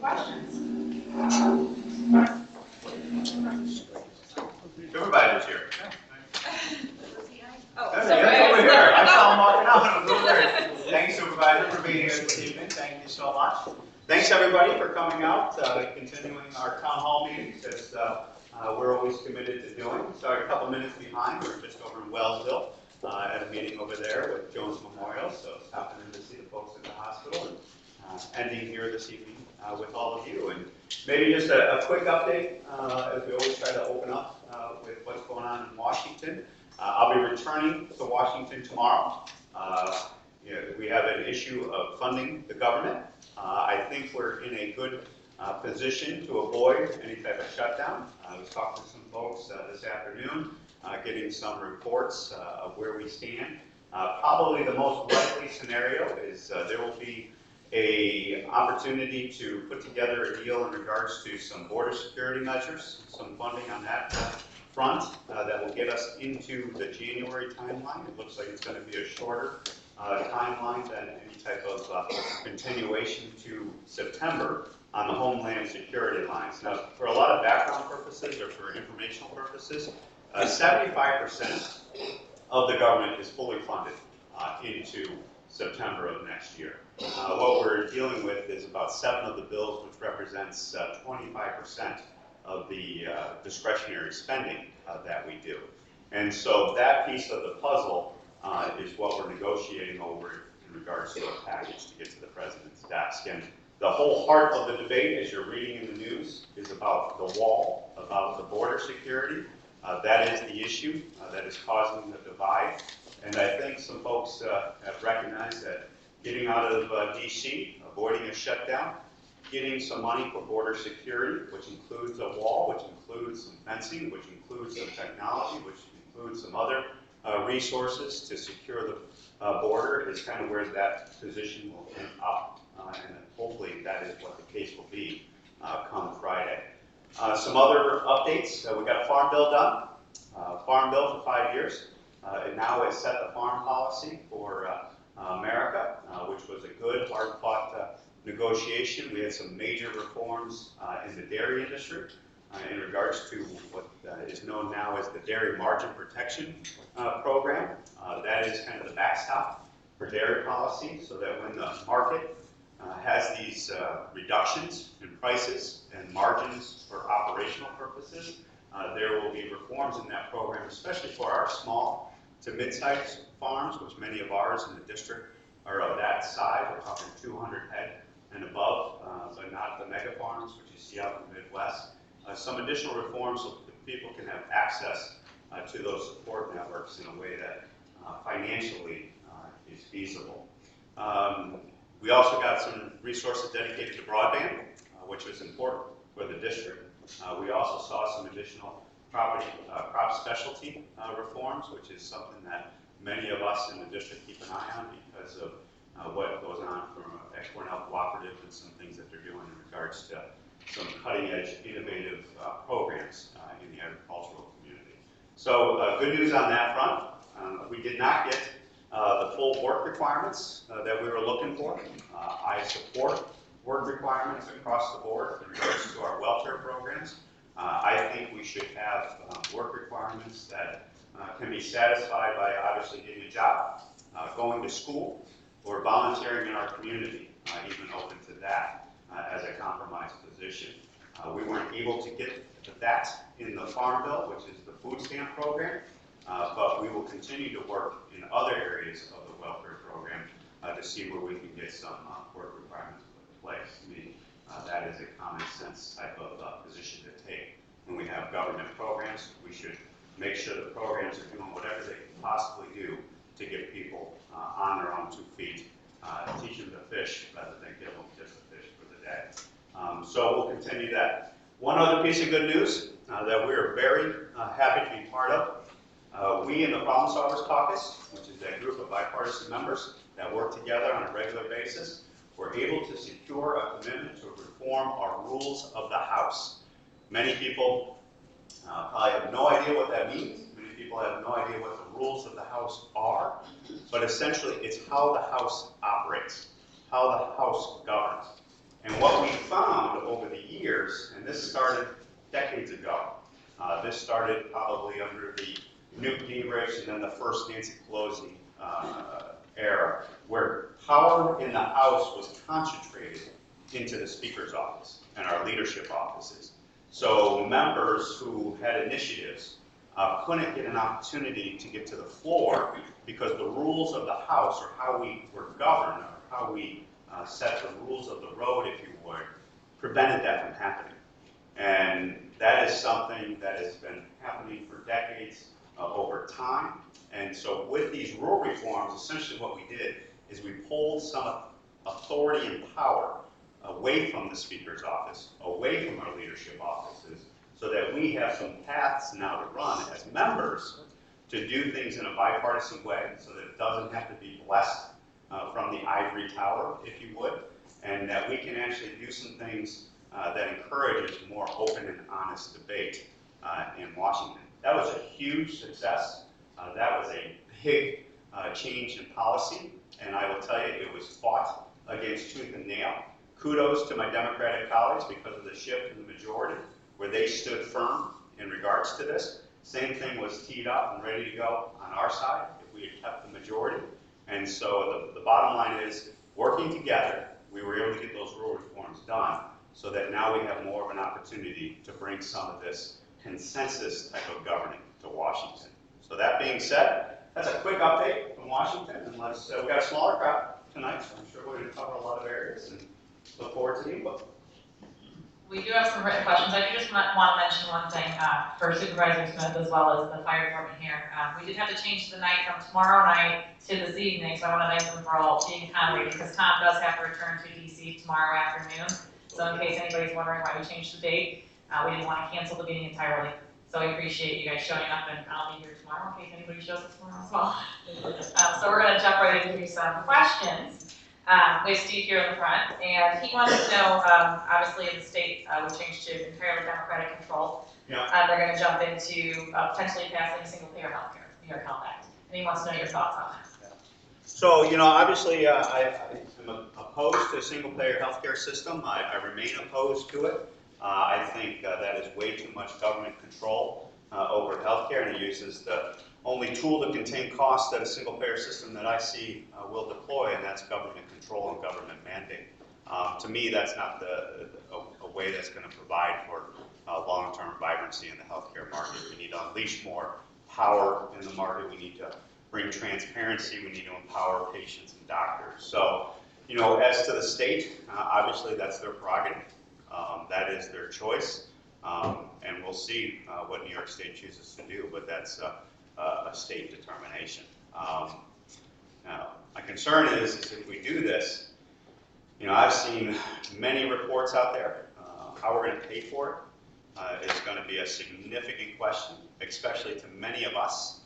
questions? Everybody's here. Oh, Yeah, sorry. yeah, over here. I saw him walking out. I'm over there. Thanks, Supervisor, for being here this evening. Thank you so much. Thanks, everybody, for coming out, continuing our town hall meetings, as we're always committed to doing. Sorry, a couple minutes behind. We're just over in Wellsville at a meeting over there with Jones Memorial, so stopping in to see the folks at the hospital and ending here this evening with all of you. And maybe just a quick update, as we always try to open up with what's going on in Washington. I'll be returning to Washington tomorrow. We have an issue of funding the government. I think we're in a good position to avoid any type of shutdown. I was talking to some folks this afternoon, getting some reports of where we stand. Probably the most likely scenario is there will be an opportunity to put together a deal in regards to some border security measures, some funding on that front that will get us into the January timeline. It looks like it's going to be a shorter timeline than any type of continuation to September on the Homeland Security lines. Now, for a lot of background purposes or for informational purposes, 75% of the government is fully funded into September of next year. What we're dealing with is about 7 of the bills, which represents 25% of the discretionary spending that we do. And so that piece of the puzzle is what we're negotiating over in regards to a package to get to the president's desk. And the whole heart of the debate, as you're reading in the news, is about the wall, about the border security. That is the issue that is causing the divide. And I think some folks have recognized that getting out of D.C., avoiding a shutdown, getting some money for border security, which includes a wall, which includes some fencing, which includes some technology, which includes some other resources to secure the border, is kind of where that position will end up. And hopefully that is what the case will be come Friday. Some other updates. We got a farm bill done. Farm bill for 5 years. It now has set the farm policy for America, which was a good, hard-fought negotiation. We had some major reforms in the dairy industry in regards to what is known now as the Dairy Margin Protection Program. That is kind of the backstop for dairy policy, so that when the market has these reductions in prices and margins for operational purposes, there will be reforms in that program, especially for our small to mid-sized farms, which many of ours in the district are of that size. We're talking 200 head and above, but not the mega farms, which you see out in the Midwest. Some additional reforms so that people can have access to those support networks in a way that financially is feasible. We also got some resources dedicated to broadband, which was important for the district. We also saw some additional crop specialty reforms, which is something that many of us in the district keep an eye on because of what goes on from Cornell Cooperative and some things that they're doing in regards to some cutting-edge, innovative programs in the agricultural community. So good news on that front. We did not get the full work requirements that we were looking for. I support work requirements across the board in regards to our welfare programs. I think we should have work requirements that can be satisfied by obviously getting a job, going to school, or volunteering in our community, even open to that as a compromise position. We weren't able to get to that in the Farm Bill, which is the food stamp program, but we will continue to work in other areas of the welfare program to see where we can get some work requirements put in place. To me, that is a common sense type of position to take. When we have government programs, we should make sure the programs are doing whatever they can possibly do to get people on their own 2 feet, teach them to fish rather than give them just a fish for the day. So we'll continue that. One other piece of good news that we are very happy to be part of. We in the Problem Solvers Caucus, which is a group of bipartisan members that work together on a regular basis, were able to secure a commitment to reform our rules of the House. Many people probably have no idea what that means. Many people have no idea what the rules of the House are, but essentially it's how the House operates, how the House governs. And what we found This started probably under the Newt Gingrich and then the first Nancy Pelosi era, where power in the House was concentrated into the Speaker's office and our leadership offices. So members who had initiatives couldn't get an opportunity to get to the floor because the rules of the House, or how we were governed, or how we set the rules of the road, if you would, prevented that from happening. And that is something that has been happening for decades over time. And so with these rule reforms, essentially what we did is we pulled some authority and power away from the Speaker's office, away from our leadership offices, so that we have some paths now to run as members to do things in a bipartisan way, so that it doesn't have to be blessed from the ivory tower, if you would, and that we can actually do some things that encourages more open and honest debate in Washington. That was a huge success. That was a big change in policy, and I will tell you, it was fought against tooth and nail. Kudos to my Democratic colleagues because of the shift in the majority, where they stood firm in regards to this. Same thing was teed up and ready to go on our side if we had kept the majority. And so the bottom line is, working together, we were able to get those rule reforms done, so that now we have more of an opportunity to bring some of this consensus type of governing to Washington. So that being said, that's a quick update from Washington, and we've got a smaller crowd tonight, so I'm sure we're going to cover a lot of areas, and look forward to the input. We do have some written questions. I do just want to mention one thing for Supervisor Smith as well as the fire department here. We did have to change the night from tomorrow night to this evening, so I want to thank them for all being accommodating, because Tom does have to return to DC tomorrow afternoon. So in case anybody's wondering why we changed the date, we didn't want to cancel the meeting entirely. So we appreciate you guys showing up, and I'll be here tomorrow in case anybody shows up tomorrow as well. So we're going to jump right into some questions. We have Steve here in the front, and he wants to know, obviously in the state, we changed to entirely Democratic control. Yeah. They're going to jump into potentially passing single-payer healthcare, New York Health Act. And he wants to know your thoughts on that. So, obviously, I am opposed to a single-payer healthcare system. I remain opposed to it. I think that is way too much government control over healthcare, and it uses the only tool to contain costs that a single-payer system that I see will deploy, and that's government control and government mandate. To me, that's not a way that's going to provide for long-term vibrancy in the healthcare market. We need to unleash more power in the market. We need to bring transparency. We need to empower patients and doctors. So, as to the state, obviously that's their prerogative. That is their choice, and we'll see what New York State chooses to do, but that's a state determination. Now, my concern is if we do this, I've seen many reports out there. How we're going to pay for it is going to be a significant question, especially to many of us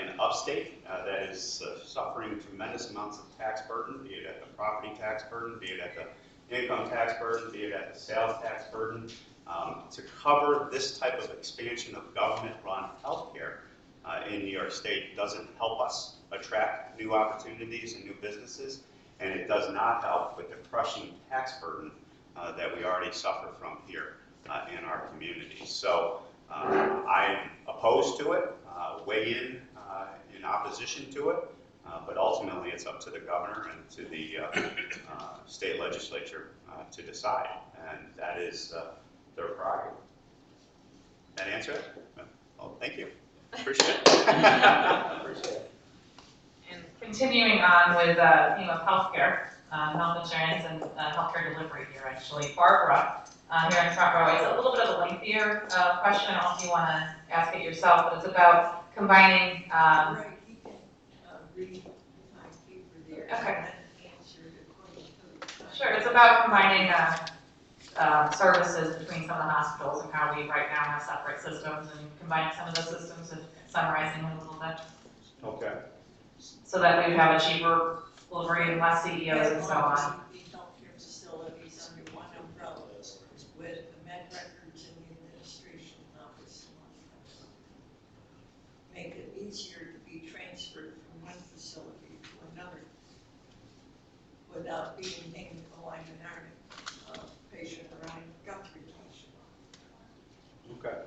in upstate that is suffering tremendous amounts of tax burden, be it at the property tax burden, be it at the income tax burden, be it at the sales tax burden. To cover this type of expansion of government-run healthcare in New York State doesn't help us attract new opportunities and new businesses, and it does not help with the crushing tax burden that we already suffer from here in our communities. So I am opposed to it, weigh in opposition to it, but ultimately it's up to the governor and to the state legislature to decide, and that is their prerogative. That answer it? Well, thank you. Appreciate it. Appreciate it. And continuing on with the theme of healthcare, health insurance, and healthcare delivery here, actually. Barbara, here in front row. It's a little bit of a lengthier question. I don't know if you want to ask it yourself, but it's about combining. Right, he can read my paper there. Okay. And answer it according to the time. Sure, it's about combining services between some of the hospitals and how we right now have separate systems, and combining some of those systems and summarizing them a little bit. Okay. So that we would have a cheaper delivery and less CEOs and so on. The healthcare facilities under one umbrella with the med records and the administration office. Make it easier to be transferred from one facility to another without being named the line and patient around gut retention. Okay.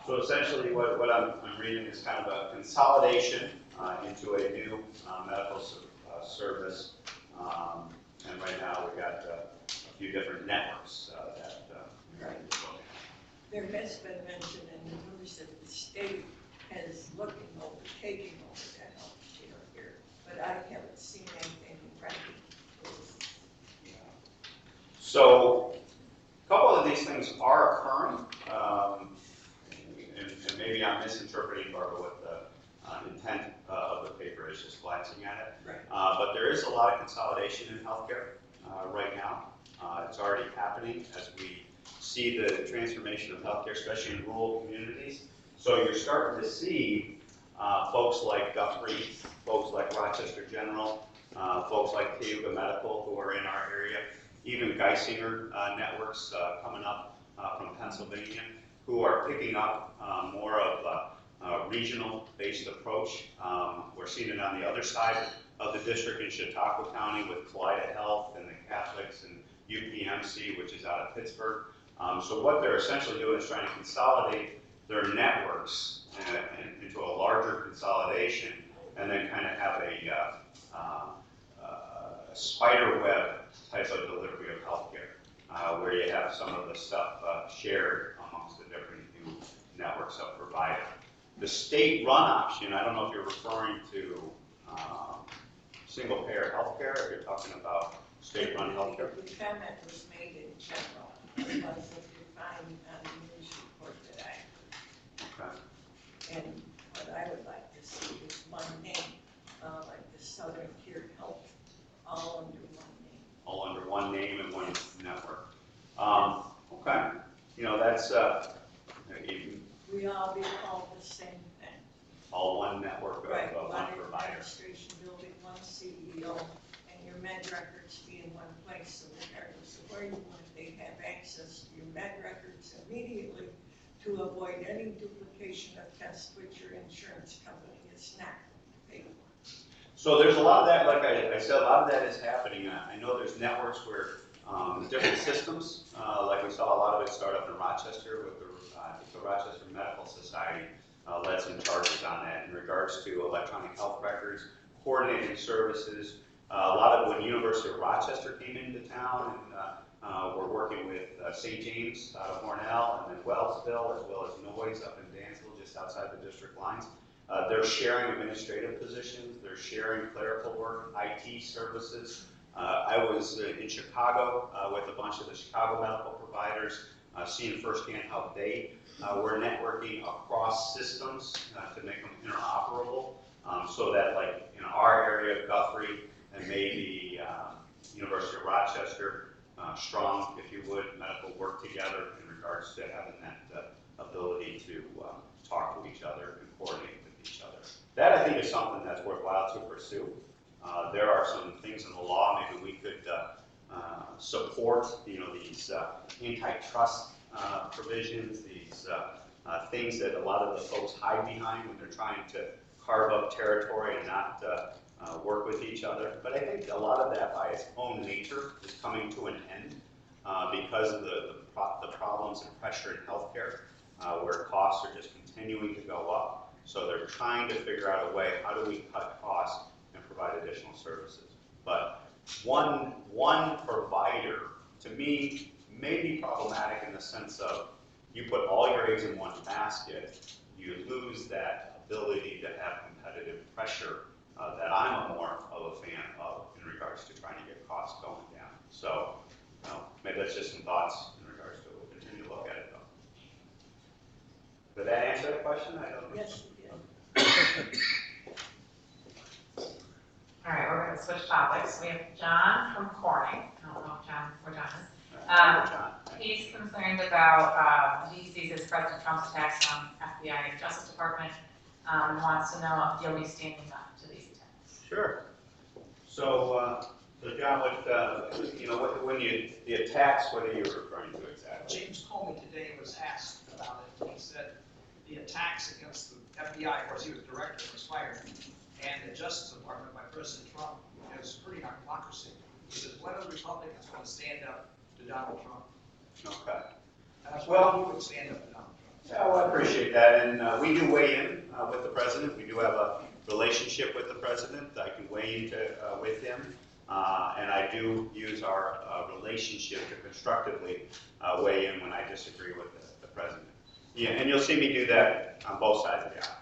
So essentially what I'm reading is kind of a consolidation into a new medical service. And right now we've got a few different networks that Right. There has been mention in the news that the state is looking over, taking over the health care here, but I haven't seen anything in writing. So a couple of these things are occurring, and maybe I'm misinterpreting, Barbara, what the intent of the paper is, just glancing at it. Right. But there is a lot of consolidation in healthcare right now. It's already happening as we see the transformation of healthcare, especially in rural communities. So you're starting to see folks like Guthrie, folks like Rochester General, folks like Cayuga Medical who are in our area, even Geisinger networks coming up from Pennsylvania, who are picking up more of a regional-based approach. We're seeing it on the other side of the district in Chautauqua County with Kaleida Health and the Catholics and UPMC, which is out of Pittsburgh. So what they're essentially doing is trying to consolidate their networks into a larger consolidation, and then kind of have a spider web type of delivery of healthcare, where you have some of the stuff shared amongst the different new networks of provider. The state-run option, I don't know if you're referring to single-payer healthcare, or you're talking about state-run healthcare. The comment was made in general, unless if you find on the news report that I, Okay. and what I would like to see is one name, like the Southern Care Health, all under one name. All under one name and one network. Okay. You know, that's We all be called the same thing. all one network of Right, one one provider. administration building, one CEO, and your med records be in one place, so regardless of where you want, they have access to your med records immediately to avoid any duplication of tests which your insurance company is not going to pay for. So there's a lot of that, like I said, a lot of that is happening. I know there's networks where different systems, like we saw a lot of it start up in Rochester with the Rochester Medical Society led some charges on that in regards to electronic health records, coordinating services. A lot of when University of Rochester came into town, and we're working with St. James out of Cornell, and then Wellsville, as well as Noyes up in Dansville, just outside the district lines. They're sharing administrative positions, they're sharing clerical work, IT services. I was in Chicago with a bunch of the Chicago medical providers, seeing firsthand how they were networking across systems to make them interoperable, so that like in our area, Guthrie and maybe University of Rochester, strong, if you would, medical work together in regards to having that ability to talk to each other and coordinate with each other. That I think is something that's worthwhile to pursue. There are some things in the law maybe we could support, you know, these antitrust provisions, these things that a lot of the folks hide behind when they're trying to carve up territory and not work with each other. But I think a lot of that by its own nature is coming to an end because of the problems and pressure in healthcare, where costs are just continuing to go up. So they're trying to figure out a way, how do we cut costs and provide additional services? But one provider, to me, may be problematic in the sense of you put all your eggs in one basket, you lose that ability to have competitive pressure that I'm more of a fan of in regards to trying to get costs going down. So maybe that's just some thoughts in regards to it. We'll continue to look at it though. Did that answer that question? I don't know. Yes, you did. All right, we're going to switch topics. We have John from Corning. I don't know if John, where John is. John. He's concerned about, he sees as President Trump's attacks on FBI and Justice Department, and wants to know if you'll be standing up to these attacks. Sure. So, John, when the attacks, what are you referring to exactly? James Comey today was asked about it. He said the attacks against the FBI, of course he was director, was fired, and the Justice Department by President Trump is hurting our democracy. He says, when are the Republicans going to stand up to Donald Trump? Okay. And that's why he would stand up to Donald Trump. Yeah, well, I appreciate that, and we do weigh in with the president. We do have a relationship with the president. I can weigh into with him, and I do use our relationship to constructively weigh in when I disagree with the president. Yeah, and you'll see me do that on both sides of the aisle.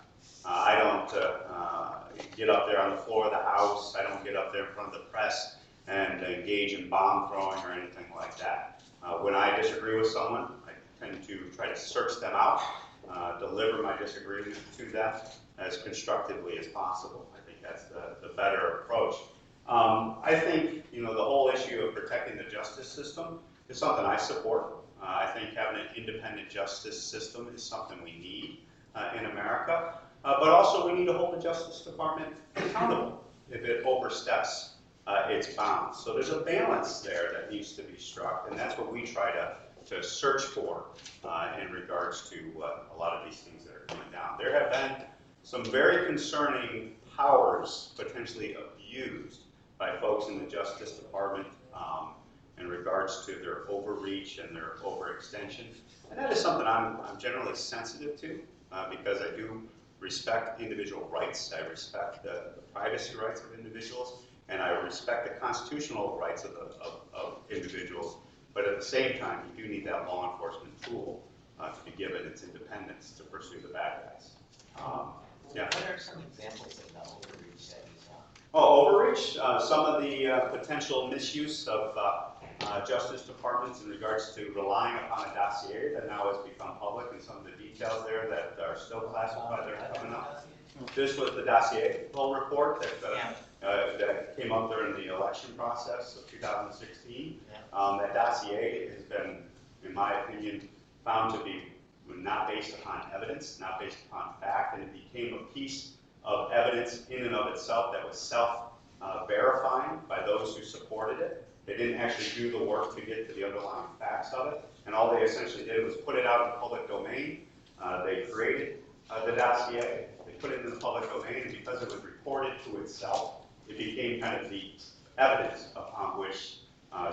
I don't get up there on the floor of the House. I don't get up there in front of the press and engage in bomb throwing or anything like that. When I disagree with someone, I tend to try to search them out, deliver my disagreement to them as constructively as possible. I think that's the better approach. I think, you know, the whole issue of protecting the justice system is something I support. I think having an independent justice system is something we need in America. But also we need to hold the Justice Department accountable if it oversteps its bounds. So there's a balance there that needs to be struck, and that's what we try to search for in regards to a lot of these things that are coming down. There have been some very concerning powers potentially abused by folks in the Justice Department in regards to their overreach and their overextension. And that is something I'm generally sensitive to because I do respect individual rights. I respect the privacy rights of individuals, and I respect the constitutional rights of individuals. But at the same time, you do need that law enforcement tool to be given its independence to pursue the bad guys. Yeah. What are some examples of the overreach that you saw? Oh, overreach. Some of the potential misuse of Justice Departments in regards to relying upon a dossier that now has become public, and some of the details there that are still classified that are coming up. This was the dossier poll report that came up during the election process of 2016. That dossier has been, in my opinion, found to be not based upon evidence, not based upon fact, and it became a piece of evidence in and of itself that was self-verifying by those who supported it. They didn't actually do the work to get to the underlying facts of it, and all they essentially did was put it out in the public domain. They created the dossier, they put it in the public domain, and because it was reported to itself, it became kind of the evidence upon which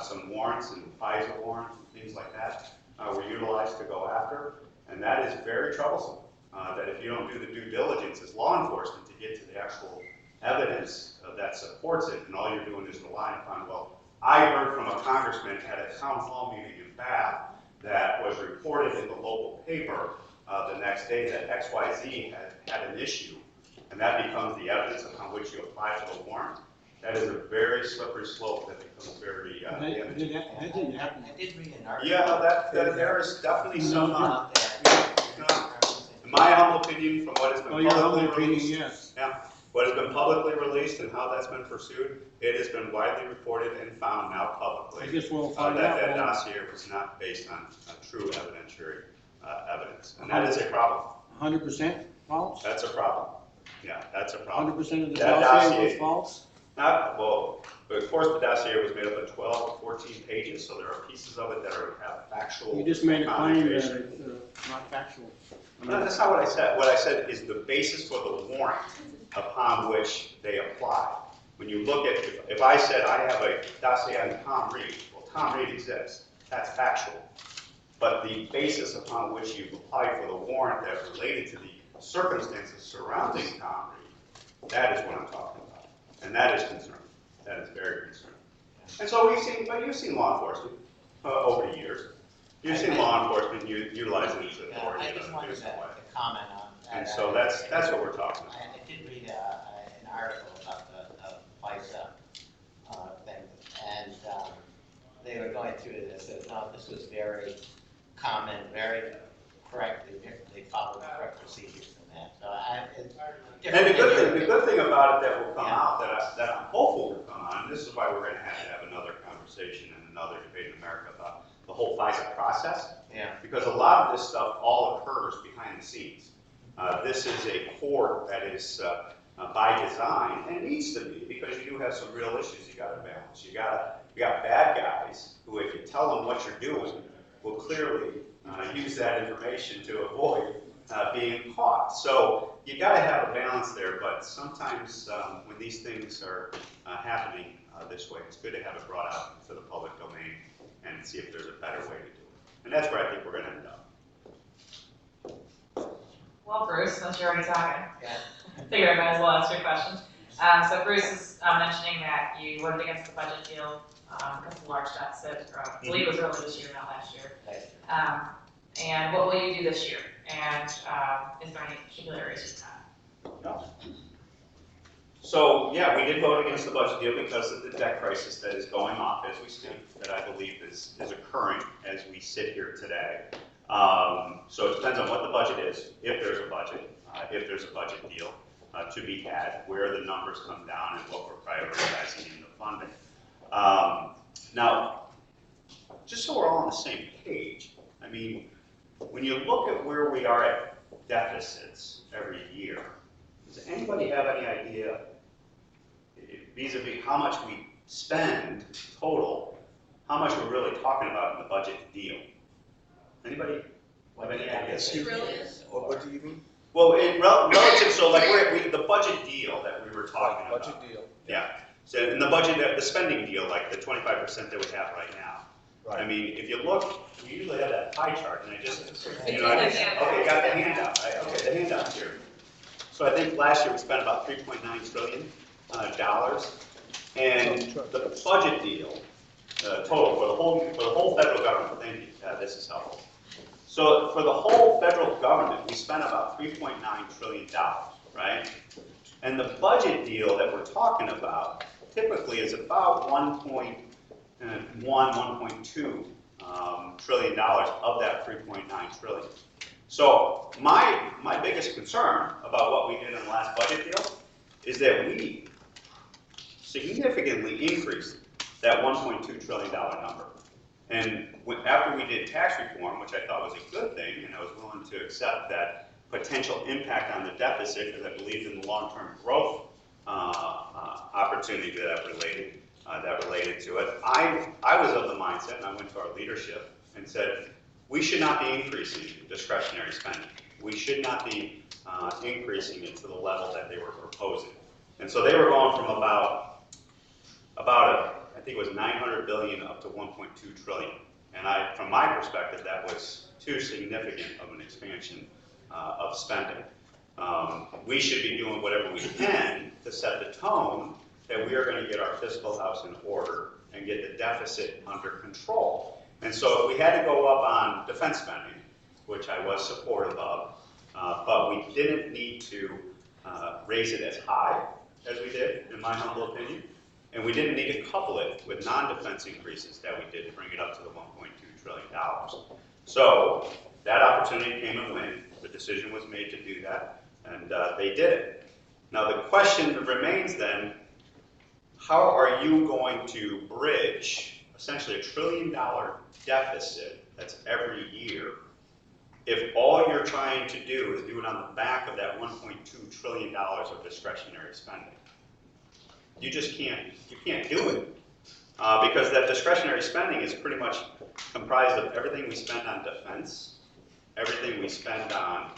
some warrants and FISA warrants and things like that were utilized to go after. And that is very troublesome, that if you don't do the due diligence as law enforcement to get to the actual evidence that supports it, and all you're doing is relying upon, well, I heard from a congressman at a town hall meeting in Bath that was reported in the local paper the next day that XYZ had an issue, and that becomes the evidence upon which you apply for the warrant. That is a very slippery slope that becomes very damaging. That didn't happen. I did read an article. Yeah, there is definitely some, Out there. in my humble opinion, from what has been Oh, your humble publicly opinion, released, yes. what has been publicly released and how that's been pursued, it has been widely reported and found now publicly. I guess we'll find that out. that dossier was not based on true evidentiary evidence, and that is a problem. 100% false? That's a problem. Yeah, that's a problem. 100% of the That dossier was dossier- false? Not, well, but of course, the dossier was made up of 12 to 14 pages, so there are pieces of it that have factual. You just made a claim that connotation. it's not factual. No, that's not what I said. What I said is the basis for the warrant upon which they apply. When you look at, if I said I have a dossier on Tom Reed, well, Tom Reed exists. That's factual. But the basis upon which you apply for the warrant that related to the circumstances surrounding Tom Reed, that is what I'm talking about. And that is concerning. That is very concerning. And so you've seen law enforcement over the years. You've seen law enforcement utilizing its authority I in just a wanted different way. to comment on that. And so that's what we're talking about. I did read an article about the FISA thing, and they were going through this, and this was very common, very correct, they followed the correct procedures in that. So And the good thing about it that will come out, that I'm hopeful will come out, and this is why we're going to have another conversation and another debate in America about the whole FISA process. Yeah. Because a lot of this stuff all occurs behind the scenes. This is a court that is by design, and needs to be, because you do have some real issues you got to balance. You got bad guys who, if you tell them what you're doing, will clearly use that information to avoid being caught. So you got to have a balance there, but sometimes when these things are happening this way, it's good to have it brought out into the public domain and see if there's a better way to do it. And that's where I think we're going to end up. Well, Bruce, since you're already talking, Yeah. figured I might as well ask your questions. So Bruce is mentioning that you voted against the budget deal because of the large deficit, or I believe it was early this year, not last year. And what will you do this year? And is there any particular areas you have? No. So, yeah, we did vote against the budget deal because of the debt crisis that is going off as we speak, that I believe is occurring as we sit here today. So it depends on what the budget is, if there's a budget deal to be had, where the numbers come down and what we're prioritizing in the funding. Now, just so we're all on the same page, I mean, when you look at where we are at deficits every year, does anybody have any idea vis-a-vis how much we spend total, how much we're really talking about in the budget deal? Anybody have any ideas? What do you mean? Well, relative, so like the budget deal that we were talking about. Budget deal. Yeah. So in the budget, the spending deal, like the 25% that we have right now. I Right. mean, if you look, we usually have that pie chart, and I just, okay, got the handout. Okay, the handout's here. So I think last year we spent about $3.9 trillion, and the budget deal, total for the whole federal government. Thank you. This is helpful. So for the whole federal government, we spent about $3.9 trillion, right? And the budget deal that we're talking about typically is about $1.2 trillion of that $3.9 trillion. So my biggest concern about what we did in the last budget deal is that we significantly increased that $1.2 trillion number. And after we did tax reform, which I thought was a good thing, and I was willing to accept that potential impact on the deficit because I believed in the long-term growth opportunity that related to it, I was of the mindset, and I went to our leadership and said, we should not be increasing discretionary spending. We should not be increasing it to the level that they were proposing. And so they were going from I think it was 900 billion up to 1.2 trillion. And from my perspective, that was too significant of an expansion of spending. We should be doing whatever we can to set the tone that we are going to get our fiscal house in order and get the deficit under control. And so if we had to go up on defense spending, which I was supportive of, but we didn't need to raise it as high as we did, in my humble opinion. And we didn't need to couple it with non-defense increases that we did to bring it up to the $1.2 trillion. So that opportunity came and went. The decision was made to do that, and they did it. Now the question remains then, how are you going to bridge essentially $1 trillion deficit that's every year if all you're trying to do is do it on the back of that $1.2 trillion of discretionary spending? You just can't do it because that discretionary spending is pretty much comprised of everything we spend on defense, everything we spend on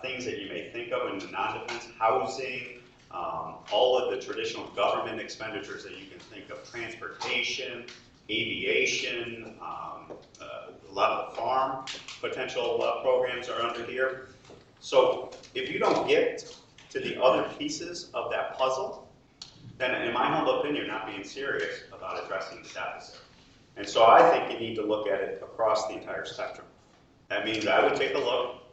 things that you may think of in the non-defense, housing, all of the traditional government expenditures that you can think of, transportation, aviation, a lot of the farm potential programs are under here. So if you don't get to the other pieces of that puzzle, then in my humble opinion, you're not being serious about addressing the deficit. And so I think you need to look at it across the entire spectrum. That means I would take a look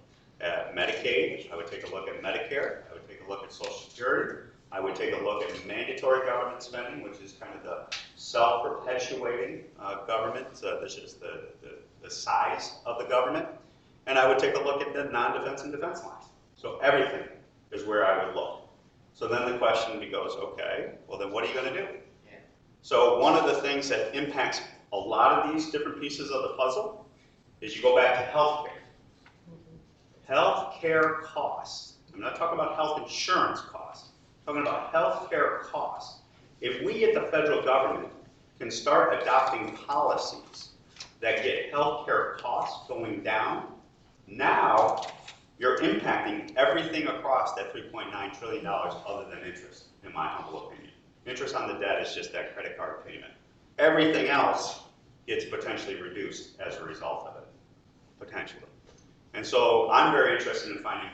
at Medicaid, I would take a look at Medicare, I would take a look at Social Security, I would take a look at mandatory government spending, which is kind of the self-perpetuating government, this is the size of the government, and I would take a look at the non-defense and defense lines. So everything is where I would look. So then the question goes, okay, well then what are you going to do? Yeah. So one of the things that impacts a lot of these different pieces of the puzzle is you go back to healthcare. Healthcare costs. I'm not talking about health insurance costs. I'm talking about healthcare costs. If we at the federal government can start adopting policies that get healthcare costs going down, now you're impacting everything across that $3.9 trillion other than interest, in my humble opinion. Interest on the debt is just that credit card payment. Everything else gets potentially reduced as a result of it, potentially. And so I'm very interested in finding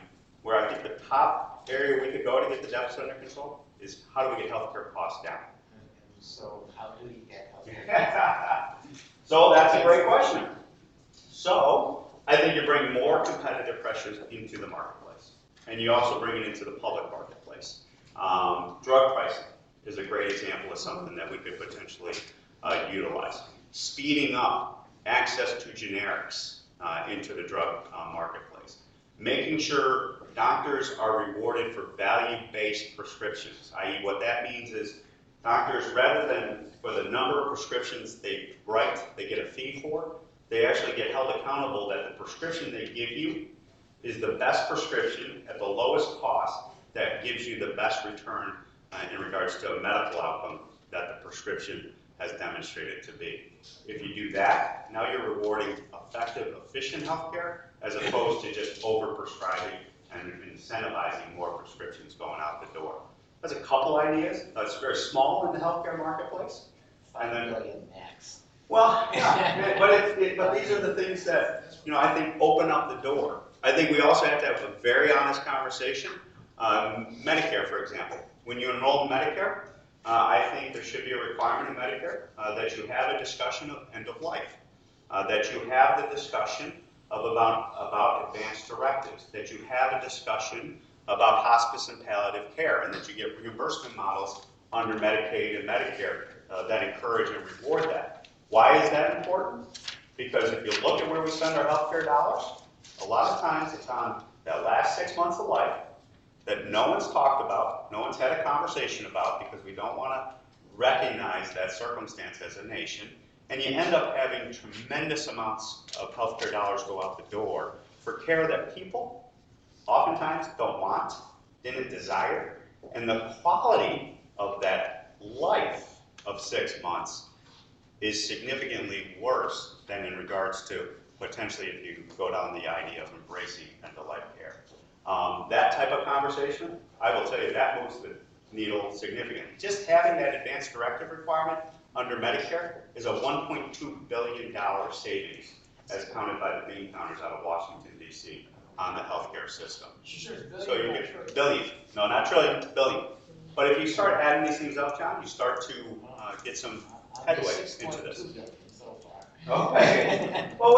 where I think the top area we could go to get the deficit under control is how do we get healthcare costs down? So how do you get healthcare? So that's a great question. So I think you bring more competitive pressures into the marketplace, and you also bring it into the public marketplace. Drug pricing is a great example of something that we could potentially utilize. Speeding up access to generics into the drug marketplace. Making sure doctors are rewarded for value-based prescriptions, i.e. what that means is doctors, rather than for the number of prescriptions they write, they get a fee for, they actually get held accountable that the prescription they give you is the best prescription at the lowest cost that gives you the best return in regards to a medical outcome that the prescription has demonstrated to be. If you do that, now you're rewarding effective, efficient healthcare as opposed to just over-prescribing and incentivizing more prescriptions going out the door. That's a couple ideas. It's very small in the healthcare marketplace. $5 billion max. Well, yeah, but these are the things that, I think open up the door. I think we also have to have a very honest conversation. Medicare, for example. When you enroll in Medicare, I think there should be a requirement in Medicare that you have a discussion of end of life, that you have the discussion about advanced directives, that you have a discussion about hospice and palliative care, and that you get reimbursement models under Medicaid and Medicare that encourage and reward that. Why is that important? Because if you look at where we spend our healthcare dollars, a lot of times it's on that last 6 months of life that no one's talked about, no one's had a conversation about, because we don't want to recognize that circumstance as a nation, and you end up having tremendous amounts of healthcare dollars go out the door for care that people oftentimes don't want, didn't desire, and the quality of that life of 6 months is significantly worse than in regards to potentially if you go down the idea of embracing end-of-life care. That type of conversation, I will tell you, that moves the needle significantly. Just having that advanced directive requirement under Medicare is a $1.2 billion savings as counted by the bean counters out of Washington, D.C. on the healthcare system. So you get billion, no, not trillion, billion. But if you start adding these things up, John, you start to get some headway into this. So far. Okay. Well,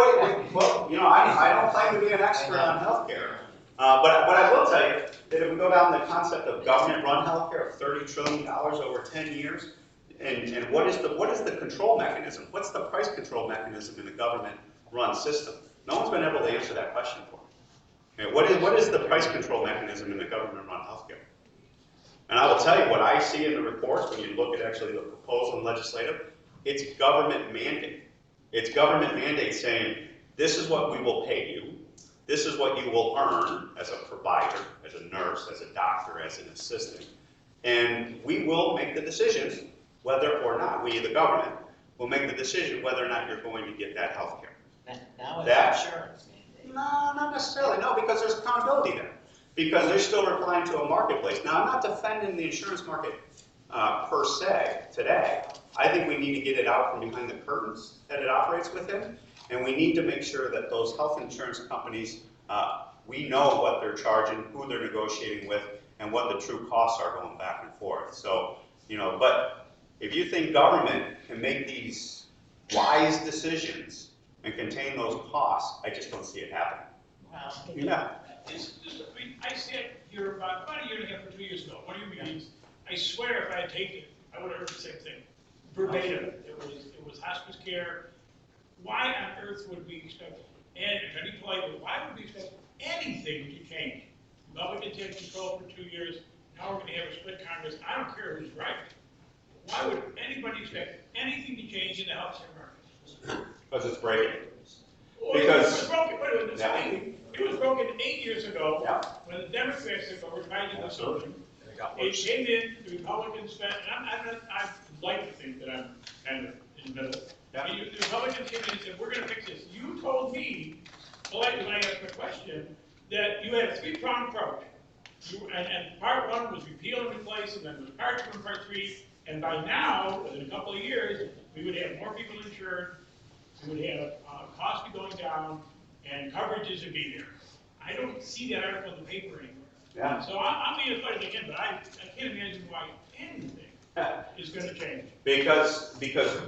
well, I don't claim to be an expert on healthcare, but I will tell you that if we go down the concept of government-run healthcare of $30 trillion over 10 years, and what is the control mechanism? What's the price control mechanism in a government-run system? No one's been able to answer that question for me. Okay, what is the price control mechanism in the government-run healthcare? And I will tell you what I see in the reports when you look at actually the proposal and legislative, it's government mandate. It's government mandate saying, this is what we will pay you. This is what you will earn as a provider, as a nurse, as a doctor, as an assistant. And we will make the decisions whether or not, we, the government, will make the decision whether or not you're going to get that health care. Now That- it's insurance mandate. No, not necessarily. No, because there's accountability there. Because they're still replying to a marketplace. Now, I'm not defending the insurance market per se today. I think we need to get it out from behind the curtains that it operates within, and we need to make sure that those health insurance companies, we know what they're charging, who they're negotiating with, and what the true costs are going back and forth. So, but if you think government can make these wise decisions and contain those costs, I just don't see it happening. Well, Yeah. I sat here about a year and a half or 2 years ago, one of your meetings. I swear if I had taken it, I would have heard the same thing. Verbatim. It was hospice care. Why on earth would we expect, and if any polite, why would we expect anything to change? Republicans had control for 2 years. Now we're going to have a split Congress. I don't care who's right. Why would anybody expect anything to change in the healthcare market? Because it's breaking. Well, it was broken. Wait a minute, Yeah. It was broken 8 years ago. Yeah. When the Democrats took over, tried to do Absolutely. something. It came in, the Republicans spent, and I like to think that I'm kind of in the middle. Yeah. And the Republicans came in and said, we're going to fix this. You told me, politely when I asked my question, that you had a three-pronged approach. And part one was repeal and replace, and then there was part two and part three. And by now, within a couple of years, we would have more people insured, we would have costs be going down, and coverages would be there. I don't see that article in the paper anymore. Yeah. So I'm being fight again, but I can't imagine why anything is gonna change. Because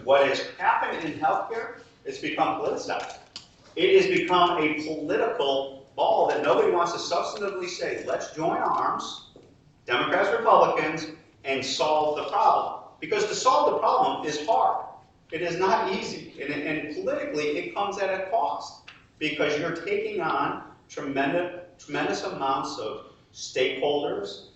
what has happened in healthcare, it's become politicized. It has become a political ball that nobody wants to substantively say, let's join arms, Democrats, Republicans, and solve the problem. Because to solve the problem is hard. It is not easy. And politically, it comes at a cost. Because you're taking on tremendous amounts of stakeholders,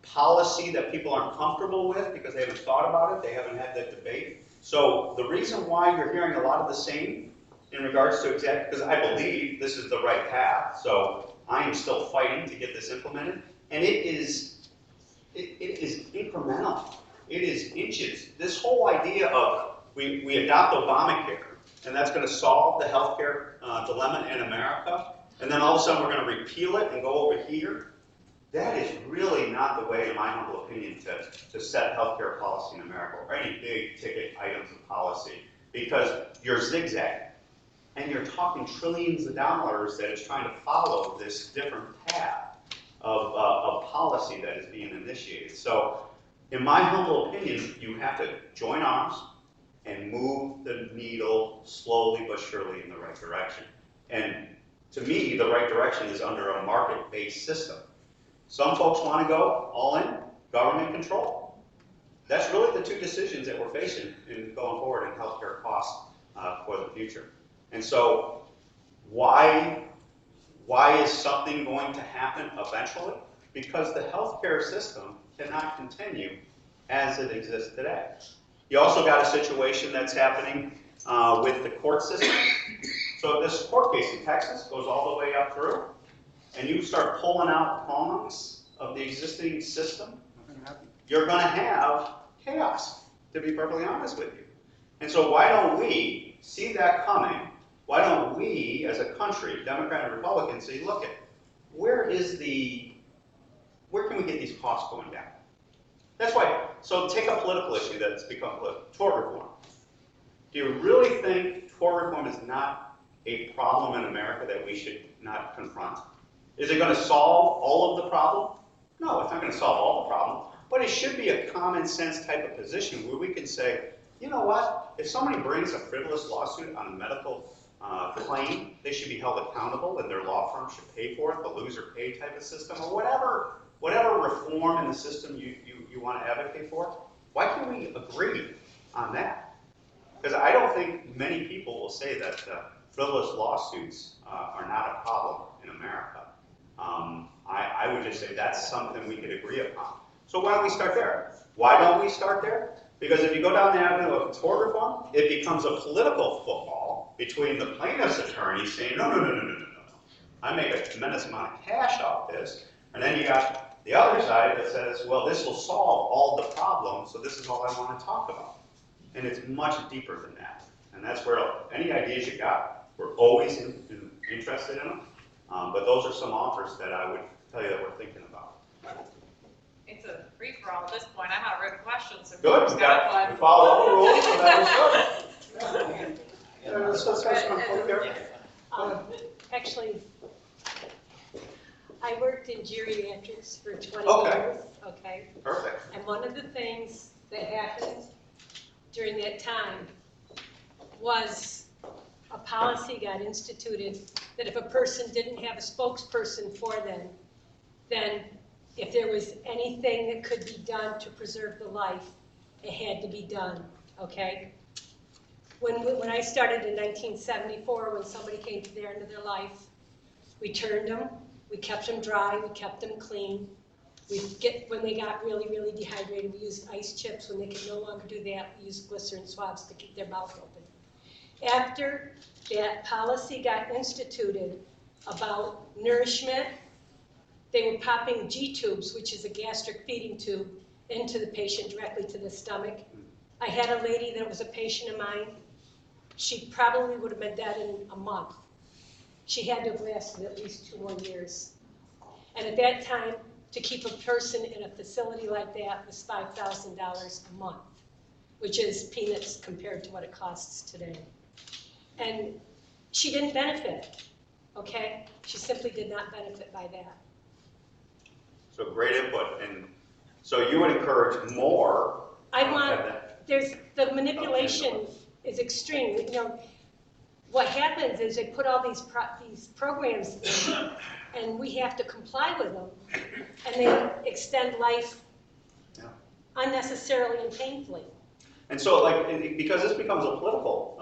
policy that people aren't comfortable with because they haven't thought about it, they haven't had that debate. So the reason why you're hearing a lot of the same in regards to because I believe this is the right path, so I am still fighting to get this implemented, and it is incremental. It is inches. This whole idea of we adopt Obamacare, and that's going to solve the healthcare dilemma in America, and then all of a sudden we're going to repeal it and go over here. That is really not the way, in my humble opinion, to set healthcare policy in America, or any big ticket items of policy, because you're zigzagging, and you're talking trillions of dollars that is trying to follow this different path of policy that is being initiated. So, in my humble opinion, you have to join arms and move the needle slowly but surely in the right direction. And to me, the right direction is under a market-based system. Some folks want to go all in, government control. That's really the two decisions that we're facing in going forward in healthcare costs for the future. And so why is something going to happen eventually? Because the healthcare system cannot continue as it exists today. You also got a situation that's happening with the court system. So this court case in Texas goes all the way up through, and you start pulling out prongs of the existing system, you're going to have chaos, to be perfectly honest with you. And so why don't we see that coming? Why don't we, as a country, Democrat and Republican, say, look, where can we get these costs going down? That's why, so take a political issue that's become political, tort reform. Do you really think tort reform is not a problem in America that we should not confront? Is it going to solve all of the problem? No, it's not going to solve all the problem, but it should be a common sense type of position where we can say, you know what, if somebody brings a frivolous lawsuit on a medical claim, they should be held accountable and their law firm should pay for it, the loser pay type of system, or whatever reform in the system you want to advocate for. Why can't we agree on that? Because I don't think many people will say that frivolous lawsuits are not a problem in America. I would just say that's something we could agree upon. So why don't we start there? Why don't we start there? Because if you go down the avenue of tort reform, it becomes a political football between the plaintiff's attorneys saying, no. I make a tremendous amount of cash off this. And then you got the other side that says, well, this will solve all the problems, so this is all I want to talk about. And it's much deeper than that. And that's where any ideas you got, we're always interested in them. But those are some offers that I would tell you that we're thinking about. It's a free-for-all at this point. I'm out of written questions. So Good, we followed all the rules, so that was good. Let's have some fun here. Actually, I worked in geriatrics for 20 Okay. years, okay? Perfect. And one of the things that happened during that time was a policy got instituted that if a person didn't have a spokesperson for them, then if there was anything that could be done to preserve the life, it had to be done, okay? When I started in 1974, when somebody came to the end of their life, we turned them, we kept them dry, we kept them clean. When they got really, really dehydrated, we used ice chips. When they could no longer do that, we used glycerin swabs to keep their mouth open. After that policy got instituted about nourishment, they were popping G-tubes, which is a gastric feeding tube, into the patient directly to the stomach. I had a lady that was a patient of mine. She probably would have been dead in a month. She had to have lasted at least 2 more years. And at that time, to keep a person in a facility like that was $5,000 a month, which is peanuts compared to what it costs today. And she didn't benefit, okay? She simply did not benefit by that. So great input, and so you would encourage more. I of want, that. there's, the manipulation is extreme, you know. What happens is they put all these programs in, and we have to comply with them, and they extend life Yeah. unnecessarily and painfully. And so, like, because this becomes a political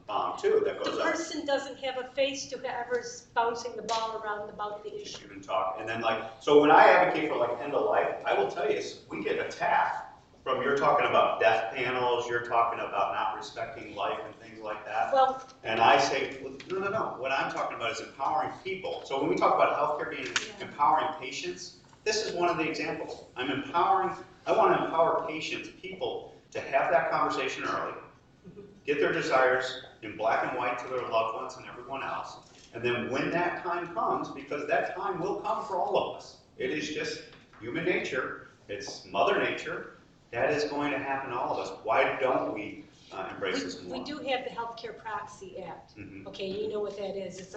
bomb too, that The goes up. person doesn't have a face to whoever's bouncing the ball around about the issue. You can talk, and then like, so when I advocate for like end of life, I will tell you, we get attacked from, you're talking about death panels, you're talking about not respecting life and things like that. Well, And I say, well, no, what I'm talking about is empowering people. So when we talk about healthcare being empowering patients, this is one of the examples. I want to empower patients, people, to have that conversation early, get their desires in black and white to their loved ones and everyone else, and then when that time comes, because that time will come for all of us. It is just human nature, it's Mother Nature, that is going to happen to all of us. Why don't we embrace this more? we do have the Healthcare Proxy Act. Mhm. Okay, you know what that is. It's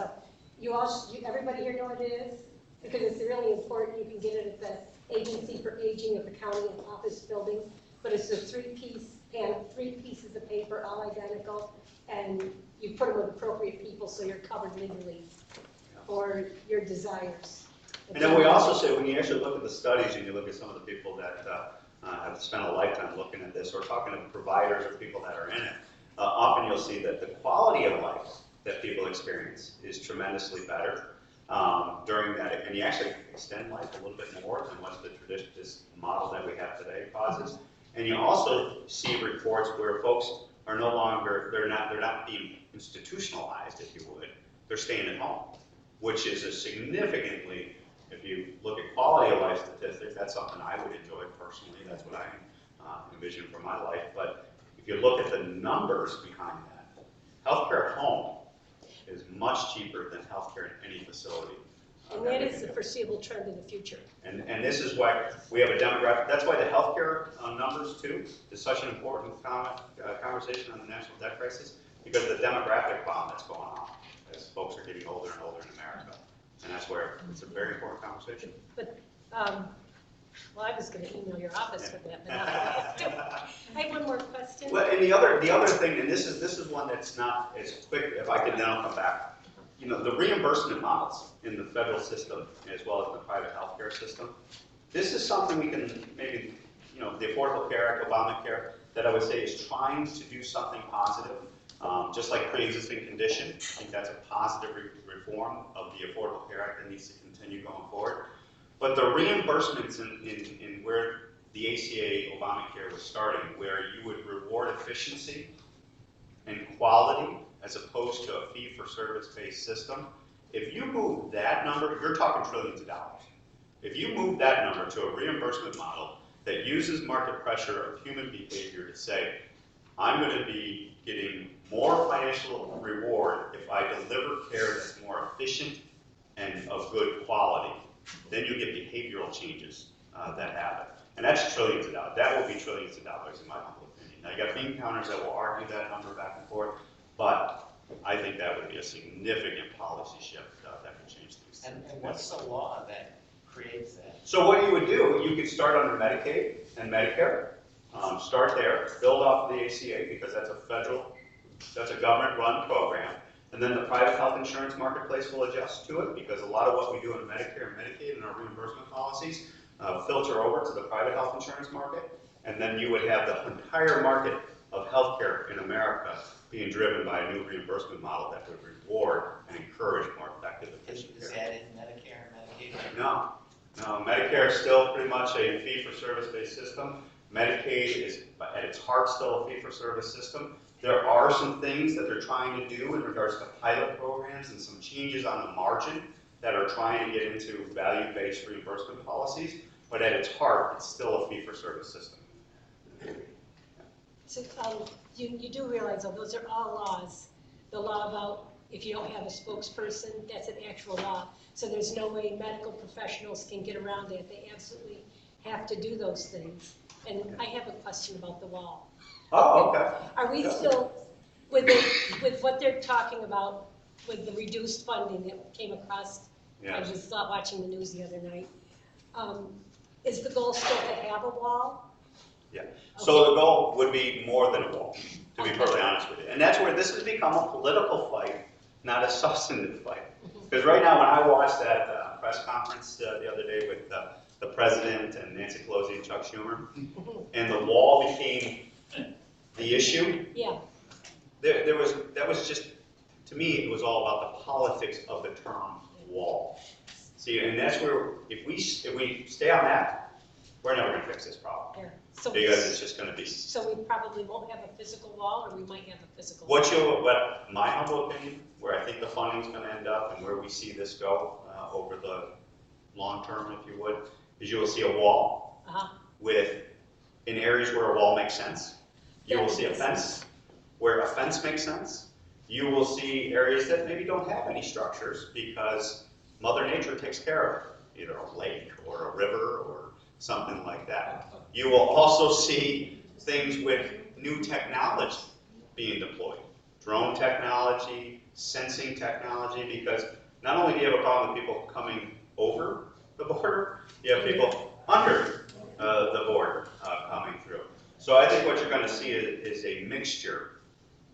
everybody here know what it is? Because it's really important. You can get it at the Agency for Aging of the county and office building. But it's a three-piece panel, 3 pieces of paper, all identical, and you put them with appropriate people so you're covered legally for your desires. And then we also say, when you actually look at the studies and you look at some of the people that have spent a lifetime looking at this, or talking to providers or people that are in it, often you'll see that the quality of life that people experience is tremendously better during that, and you actually extend life a little bit more than what the tradition, this model that we have today causes. And you also see reports where folks are no longer, they're not being institutionalized, if you would, they're staying at home, which is a significantly, if you look at quality of life statistics, that's something I would enjoy personally. That's what I envision for my life. But if you look at the numbers behind that, healthcare at home is much cheaper than healthcare in any facility. And that is the foreseeable trend in the future. And this is why we have a demographic. That's why the healthcare numbers too is such an important conversation on the national debt crisis, because of the demographic bomb that's going on as folks are getting older and older in America. And that's where it's a very important conversation. But, well, I was going to email your office for that, but not going to. I have one more question. Well, and the other thing, and this is one that's not as quick, if I can then I'll come back. You know, the reimbursement models in the federal system as well as the private healthcare system, this is something we can maybe, you know, the Affordable Care Act, Obamacare, that I would say is trying to do something positive. Just like pre-existing condition, I think that's a positive reform of the Affordable Care Act that needs to continue going forward. But the reimbursements in where the ACA Obamacare was starting, where you would reward efficiency and quality as opposed to a fee-for-service based system, if you move that number, you're talking trillions of dollars. If you move that number to a reimbursement model that uses market pressure of human behavior to say, I'm going to be getting more financial reward if I deliver care that's more efficient and of good quality, then you get behavioral changes that happen. And that's trillions of dollars. That will be trillions of dollars in my humble opinion. Now you got bean counters that will argue that number back and forth, but I think that would be a significant policy shift that could change things. And what's the law that creates that? So what you would do, you could start under Medicaid and Medicare. Start there, build off the ACA, because that's a government-run program. And then the private health insurance marketplace will adjust to it, because a lot of what we do in Medicare and Medicaid and our reimbursement policies filter over to the private health insurance market. And then you would have the entire market of healthcare in America being driven by a new reimbursement model that would reward and encourage more effective, efficient Is care. that in Medicare and Medicaid? No, Medicare is still pretty much a fee-for-service based system. Medicaid is, at its heart, still a fee-for-service system. There are some things that they're trying to do in regards to pilot programs and some changes on the margin that are trying to get into value-based reimbursement policies, but at its heart, it's still a fee-for-service system. So, you do realize, though, those are all laws. The law about if you don't have a spokesperson, that's an actual law. So there's no way medical professionals can get around that. They absolutely have to do those things. And I have a question about the wall. Oh, okay. Are we still, with what they're talking about, with the reduced funding that came across, I Yes. was watching the news the other night, Is the goal still to have a wall? So the goal would be more than a wall, to be perfectly honest with you. And that's where this has become a political fight, not a substantive fight. Because right now, when I watched that press conference the other day with the president and Nancy Pelosi and Chuck Schumer, and the wall became the issue, Yeah, that was just, to me, it was all about the politics of the term wall. See, and that's where, if we stay on that, we're never gonna fix this problem. yeah. So, Because it's just gonna be, so we probably won't have a physical wall, or we might have a physical. what my humble opinion, where I think the funding's gonna end up and where we see this go over the long term, if you would, is you will see a wall Uh-huh. with, in areas where a wall makes sense. You will see a fence where a fence makes sense. You will see areas that maybe don't have any structures because Mother Nature takes care of it, either a lake or a river or something like that. You will also see things with new technology being deployed. Drone technology, sensing technology, because not only do you have a problem with people coming over the border, you have people under the border coming through. So I think what you're going to see is a mixture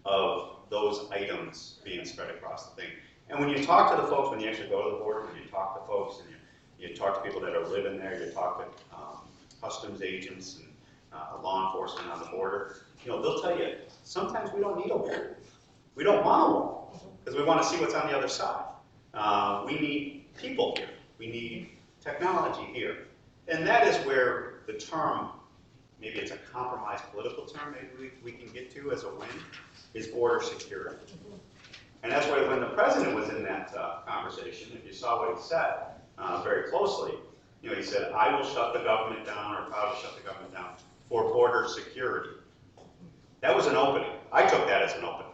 of those items being spread across the thing. And when you talk to the folks, when you actually go to the border, when you talk to folks and you talk to people that are living there, you talk to customs agents and law enforcement on the border, they'll tell you, sometimes we don't need a wall. We don't want a wall because we want to see what's on the other side. We need people here. We need technology here. And that is where the term, maybe it's a compromised political term, maybe we can get to as a win, is border security. And that's why when the president was in that conversation, if you saw what he said very closely, he said, I will shut the government down, or I will shut the government down for border security. That was an opening. I took that as an opening.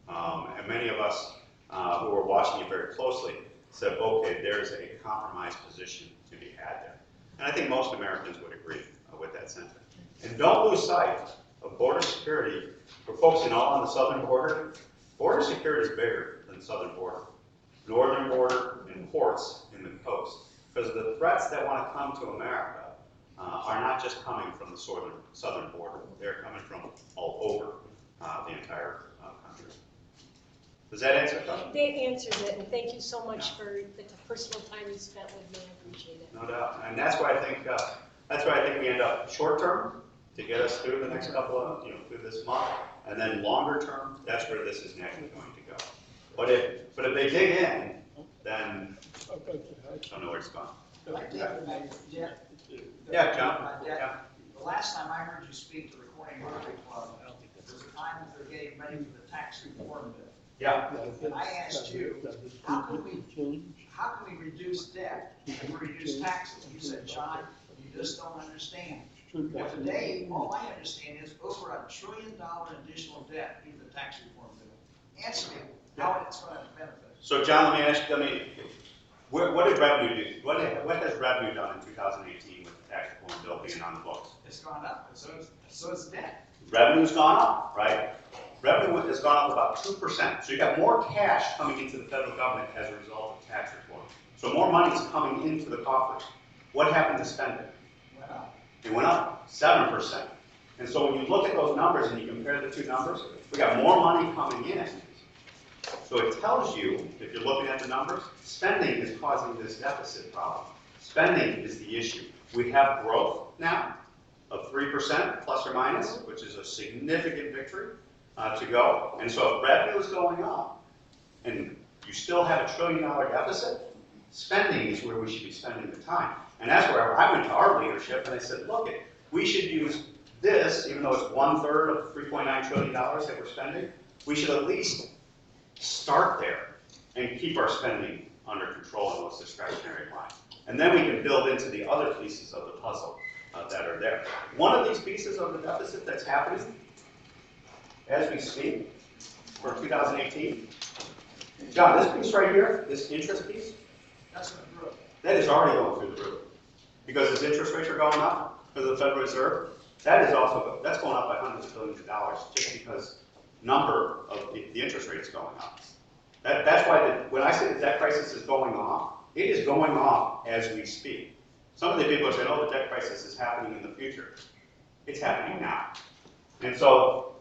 And many of us who were watching it very closely said, okay, there's a compromised position to be had there. And I think most Americans would agree with that sentiment. And don't lose sight of border security. We're focusing all on the southern border. Border security is bigger than the southern border. Northern border and ports in the coast. Because the threats that want to come to America are not just coming from the southern border. They're coming from all over the entire country. Does that answer the question? That answers it, and thank you so much for the personal time you spent with me. I appreciate it. No doubt. And that's why I think we end up short term to get us through the next couple of, through this month. And then longer term, that's where this is naturally going to go. But if they dig in, then I don't know where it's gone. Yeah, John. Yeah. The last time I heard you speak to the Corning Rotary Club was the time that they're getting ready for the tax reform bill. Yeah. And I asked you, how can we reduce debt and reduce taxes? You said, John, you just don't understand. Well, today, all I understand is over $1 trillion additional debt due to the tax reform bill. Answer me how it's going to benefit. So, John, let me ask you, what did revenue do? What has revenue done in 2018 with the tax reform bill being on the books? It's gone up, and so is debt. Revenue's gone up, right? Revenue has gone up about 2%. So you got more cash coming into the federal government as a result of tax reform. So more money's coming into the coffers. What happened to spending? Went up. It went up 7%. And so when you look at those numbers and you compare the two numbers, we got more money coming in. So it tells you, if you're looking at the numbers, spending is causing this deficit problem. Spending is the issue. We have growth now of 3% plus or minus, which is a significant victory to go. And so if revenue is going up and you still have $1 trillion deficit, spending is where we should be spending the time. And that's where I went to our leadership and I said, look, we should use this, even though it's 1/3 of $3.9 trillion that we're spending, we should at least start there and keep our spending under control in those discretionary lines. And then we can build into the other pieces of the puzzle that are there. One of these pieces of the deficit that's happening as we speak for 2018, John, this piece right here, this interest piece, That's going to grow. that is already going through the roof. Because as interest rates are going up because of the Federal Reserve, that's going up by hundreds of billions of dollars just because number of the interest rate is going up. That's why when I say the debt crisis is going off, it is going off as we speak. Some of the people are saying, oh, the debt crisis is happening in the future. It's happening now. And so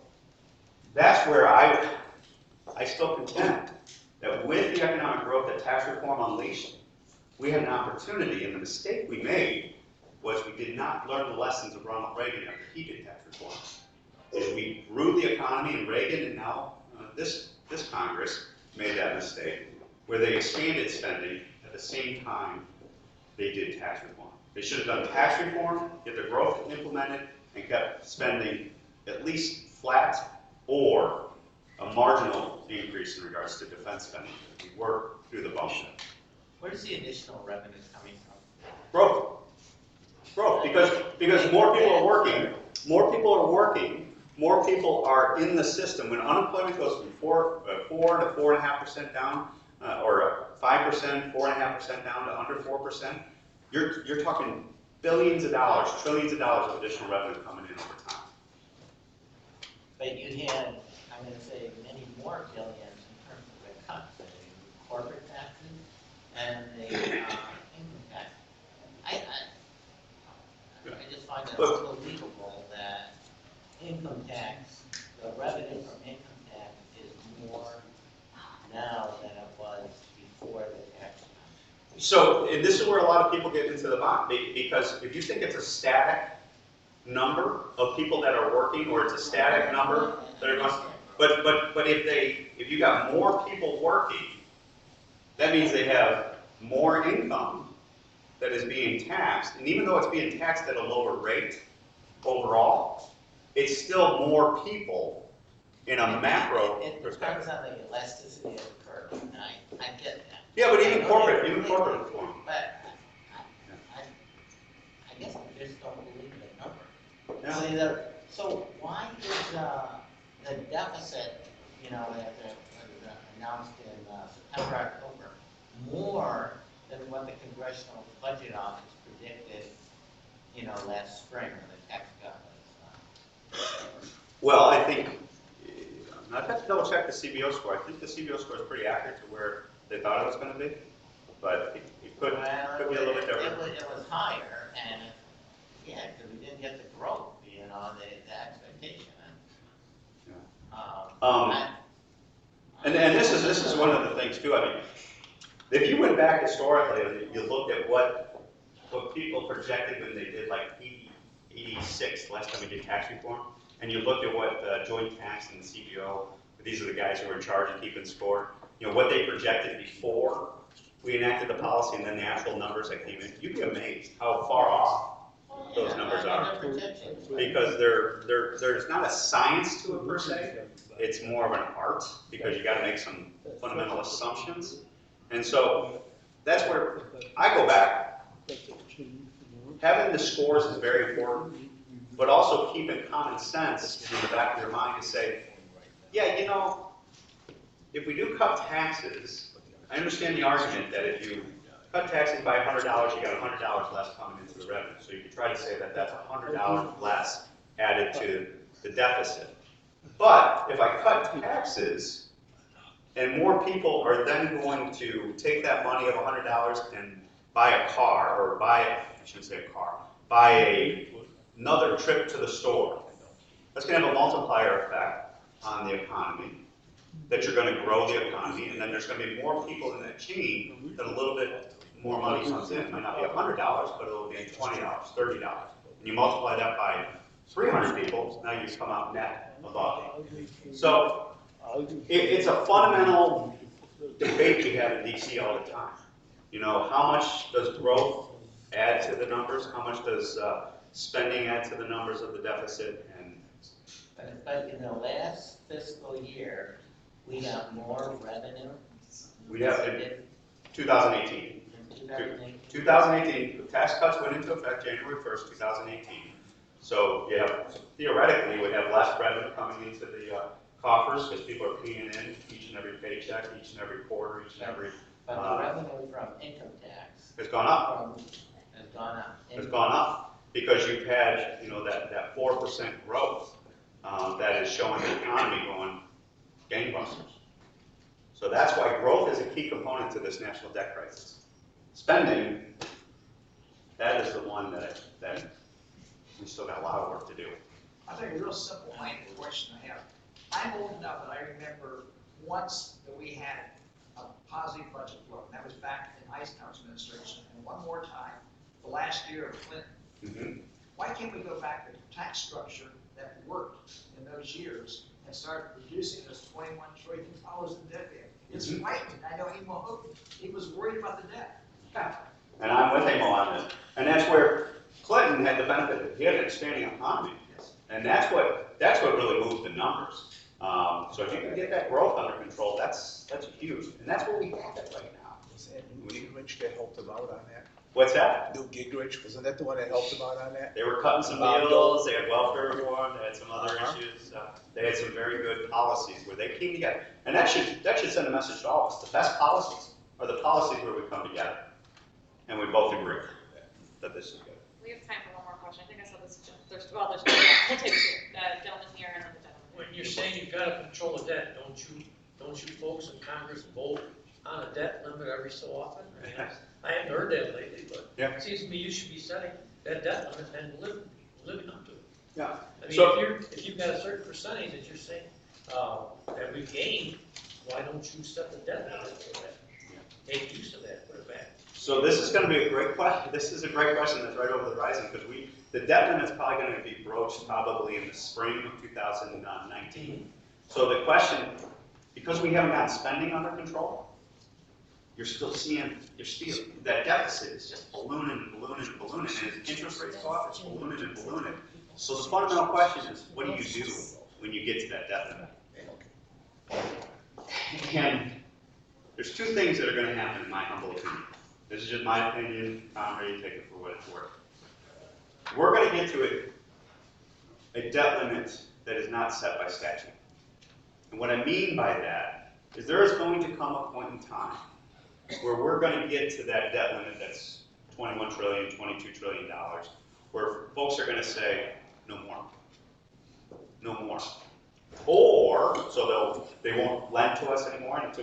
that's where I still contend that with the economic growth that tax reform unleashed, we had an opportunity, and the mistake we made was we did not learn the lessons of Ronald Reagan after he did tax reform. And we grew the economy in Reagan, and now this Congress made that mistake, where they expanded spending at the same time they did tax reform. They should have done tax reform, get the growth implemented, and kept spending at least flat or a marginal increase in regards to defense spending. We work through the budget. Where's the additional revenues coming from? Growth. Growth, because more people are working, more people are in the system. When unemployment goes from 4 to 4.5% down, or 5%, 4.5% down to under 4%, you're talking billions of dollars, trillions of dollars of additional revenue coming in over time. But you had, I'm going to say, many more billions in terms of the cuts, the corporate taxes and the income tax. I just find it unbelievable that income tax, the revenue from income tax is more now than it was before the tax. So, and this is where a lot of people get into the bond, because if you think it's a static number of people that are working, or it's a static number that are going, but if you got more people working, that means they have more income that is being taxed, and even though it's being taxed at a lower rate overall, it's still more people in a macro It perspective. depends on the elasticity of the curve, and I get that. Yeah, but even corporate reform. But I guess I just don't believe the number. Yeah. So why is the deficit, that was announced in September, October, more than what the Congressional Budget Office predicted, last spring when the tax cut was? Well, I think, I'd have to double check the CBO score. I think the CBO score is pretty accurate to where they thought it was going to be, but it could be a little bit different. It was higher, and because we didn't get the growth, the expectation. And this is one of the things too. I mean, if you went back historically and you looked at what people projected when they did like 86, last time we did tax reform, and you looked at what joint tax and the CBO, these are the guys who are in charge of keeping score, what they projected before we enacted the policy and then the actual numbers that came in, you'd be amazed how far off those numbers are. Because there's not a science to it per se, it's more of an art, because you got to make some fundamental assumptions. And so that's where I go back. Having the scores is very important, but also keeping common sense in the back of your mind to say, yeah, if we do cut taxes, I understand the argument that if you cut taxes by $100, you got $100 less coming into the revenue. So you could try to say that that's $100 less added to the deficit. But if I cut taxes, and more people are then going to take that money of $100 and buy a car, or I shouldn't say a car, buy another trip to the store. That's going to have a multiplier effect on the economy, that you're going to grow the economy, and then there's going to be more people in that chain that a little bit more money comes in. It might not be $100, but it'll be $20, $30. And you multiply that by 300 people, now you come out net above. So it's a fundamental debate we have in DC all the time. How much does growth add to the numbers? How much does spending add to the numbers of the deficit? But in the last fiscal year, we got more revenue. We have in 2018. 2018, the tax cuts went into effect January 1st, 2018. So theoretically, you would have less revenue coming into the coffers because people are paying in each and every paycheck, each and every quarter, each and every. But the revenue from income tax has gone up. Has gone up. Has gone up because you've had that 4% growth that is showing the economy going gangbusters. So that's why growth is a key component to this national debt crisis. Spending that is the one that we still got a lot of work to do. I think a real simple-minded question I have. I'm old enough that I remember once that we had a positive budget flow, and that was back in Eisenhower's administration, and one more time, the last year of Clinton. Mhm. Why can't we go back to the tax structure that worked in those years and start reducing this $21 trillion in debt there? It's Mhm. frightening. I know he was worried about the debt. And I'm with him on this. And that's where Clinton had the benefit. He had an expanding economy. Yes. And that's what really moved the numbers. So if you can get that growth under control, that's huge. And that's where we have it right now. Was that Newt Gingrich that helped him out on that? What's that? Newt Gingrich, wasn't that the one that helped him out on that? They were cutting some deals, they had welfare reform, they had some other issues. They had some very good policies where they came together. And that should send a message to all of us. The best policies are the policies where we come together. And we both agree that this is good. We have time for one more question. I think I saw this, there's two, we'll take two, the gentleman here and then the gentleman. When you're saying you've got to control the debt, don't you folks in Congress vote on a debt limit every so often? I mean, I haven't heard that lately, but Yeah. it seems to me you should be setting that debt limit and living up to it. Yeah. I mean, So- if you've got a certain percentage that you're saying, that we've gained, why don't you set the debt limit for that? Make use of that, put it back. So this is going to be a great question. This is a great question that's right over the horizon because the debt limit's probably going to be broached probably in the spring of 2019. So the question, because we haven't gotten spending under control, you're still that deficit is just ballooning and ballooning and ballooning, and as interest rates go up, it's ballooning and ballooning. So the fundamental question is, what do you do when you get to that debt limit? And there's two things that are going to happen, in my humble opinion. This is just my opinion. I'm ready to take it for what it's worth. We're going to get to a debt limit that is not set by statute. And what I mean by that is there is going to come a point in time where we're going to get to that debt limit that's $21 trillion, $22 trillion, where folks are going to say, no more. No more. Or, so they won't lend to us anymore. And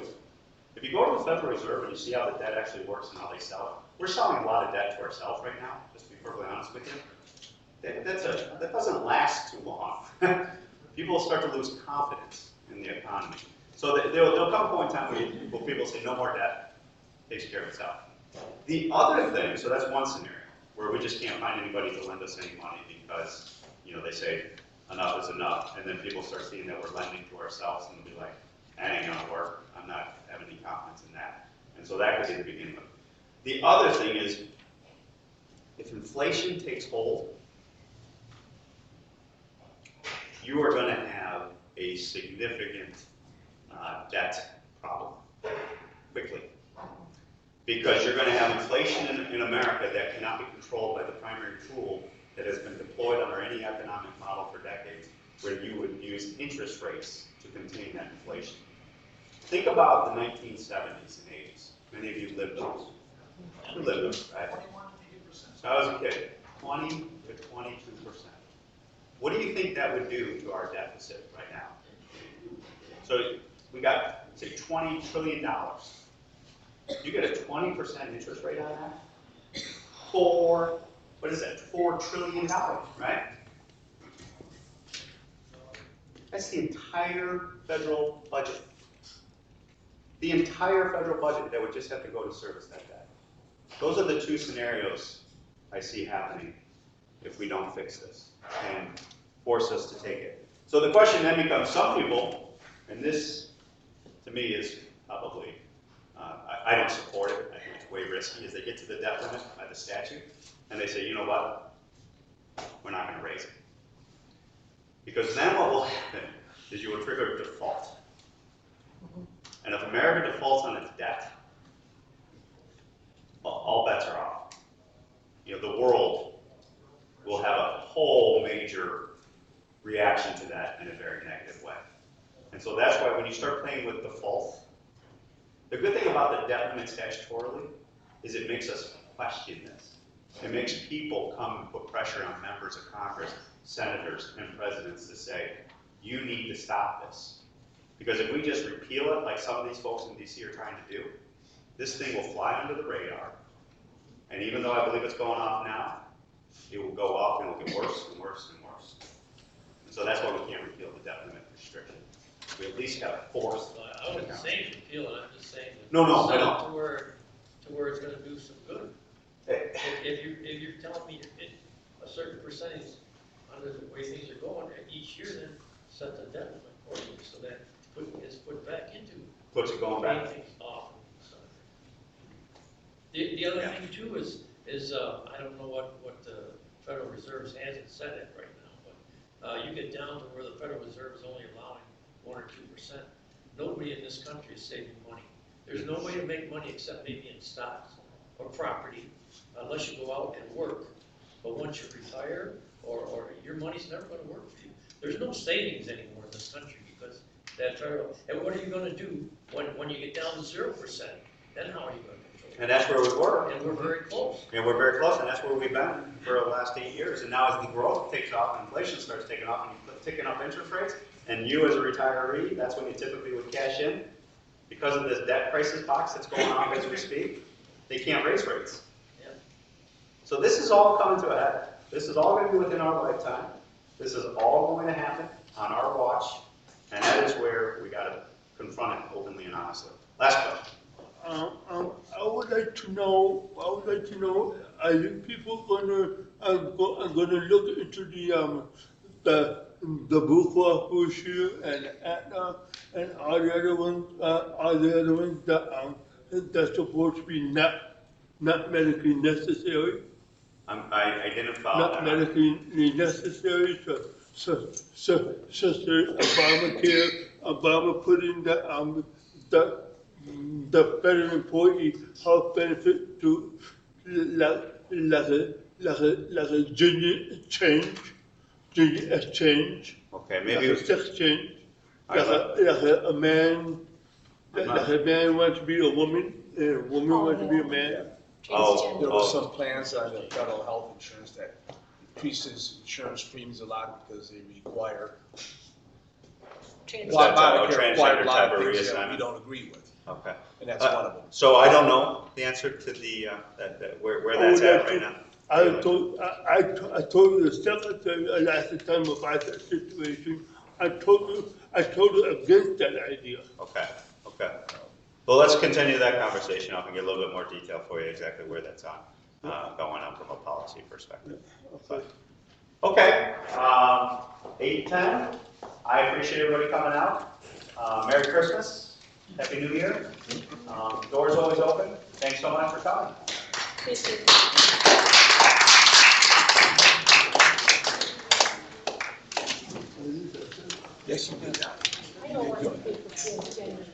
if you go to the Federal Reserve and you see how the debt actually works and how they sell it, we're selling a lot of debt to ourselves right now, just to be perfectly honest with you. That doesn't last too long. People will start to lose confidence in the economy. So there'll come a point in time where people say no more debt, takes care of itself. The other thing, so that's one scenario, where we just can't find anybody to lend us any money because, they say enough is enough, and then people start seeing that we're lending to ourselves and they'll be like, that ain't gonna work, I'm not having any confidence in that. And so that could be the beginning of it. The other thing is, if inflation takes hold, you are gonna have a significant debt problem quickly. Because you're gonna have inflation in America that cannot be controlled by the primary tool that has been deployed under any economic model for decades, where you would use interest rates to contain that inflation. Think about the 1970s and 80s. Many of you lived those. You lived those, right? 21 to 2%. So I was a kid, 20 to 22%. What do you think that would do to our deficit right now? So we got, say, $20 trillion. You get a 20% interest rate on that? What is that, $4 trillion, right? That's the entire federal budget. The entire federal budget that would just have to go to service that debt. Those are the two scenarios I see happening if we don't fix this and force us to take it. So the question then becomes, some people, and this to me is probably, I don't support it, I think it's way risky, is they get to the debt limit by the statute and they say, you know what, we're not going to raise it. Because then what will happen is you will trigger default. And if America defaults on its debt, all bets are off. The world will have a whole major reaction to that in a very negative way. And so that's why when you start playing with default, the good thing about the debt limit statutorily is it makes us question this. It makes people come and put pressure on members of Congress, senators, and presidents to say, you need to stop this. Because if we just repeal it, like some of these folks in DC are trying to do, this thing will fly under the radar, And even though I believe it's going off now, it will go up and it'll get worse and worse and worse. And so that's why we can't repeal the debt limit restriction. We at least gotta force. I wouldn't say repeal it, I'm just saying. that No, no, I it's know. not to where it's gonna do some good. If you're telling me to hit a certain percentage under the way things are going, each year then set the debt limit accordingly, so that it's put back into Puts it going back. paying things off. So. The other thing too is I don't know what the Federal Reserve hasn't set it right now, but you get down to where the Federal Reserve is only allowing 1 or 2%. Nobody in this country is saving money. There's no way to make money except maybe in stocks or property, unless you go out and work. But once you retire, or your money's never going to work for you. There's no savings anymore in this country because that federal. And what are you going to do when you get down to 0%? Then how are you going to control it? And that's where we were. And we're very close. And we're very close, and that's where we've been for the last 8 years. And now as the growth takes off, and inflation starts taking off, and you ticking up interest rates, and you as a retiree, that's when you typically would cash in. Because of this debt crisis box that's going on as we speak, they can't raise rates. Yeah. So this is all coming to a head. This is all going to be within our lifetime. This is all going to happen on our watch, and that is where we got to confront it openly and honestly. Last question. I would like to know, are you people gonna look into the Bufa issue and Aetna and all the other ones that's supposed to be not medically necessary? I didn't follow Not that. medically necessary, so Obama put in the federal employee health benefit to like a junior exchange, Okay, like maybe. a sex change, All right, like a man, I'm not- like a man wants to be a woman, and a woman wants to be a man. Oh, There were some plans on the federal health insurance that increases insurance premiums a lot because they require, Trans- Obamacare transgender required a lot type of of things that reassignment. we don't agree with, Okay. and that's one of them. So I don't know the answer to the, where that's at right now. I told the secretary last time about that situation. I told her against that idea. Okay, okay. Well, let's continue that conversation. I can get a little bit more detail for you exactly where that's on, going on from a policy perspective. Okay. Okay, 8:10. I appreciate everybody coming out. Merry Christmas, Happy New Year. Doors always open. Thanks so much for coming. Thank you. Yes, you did. I don't want to be for transgender.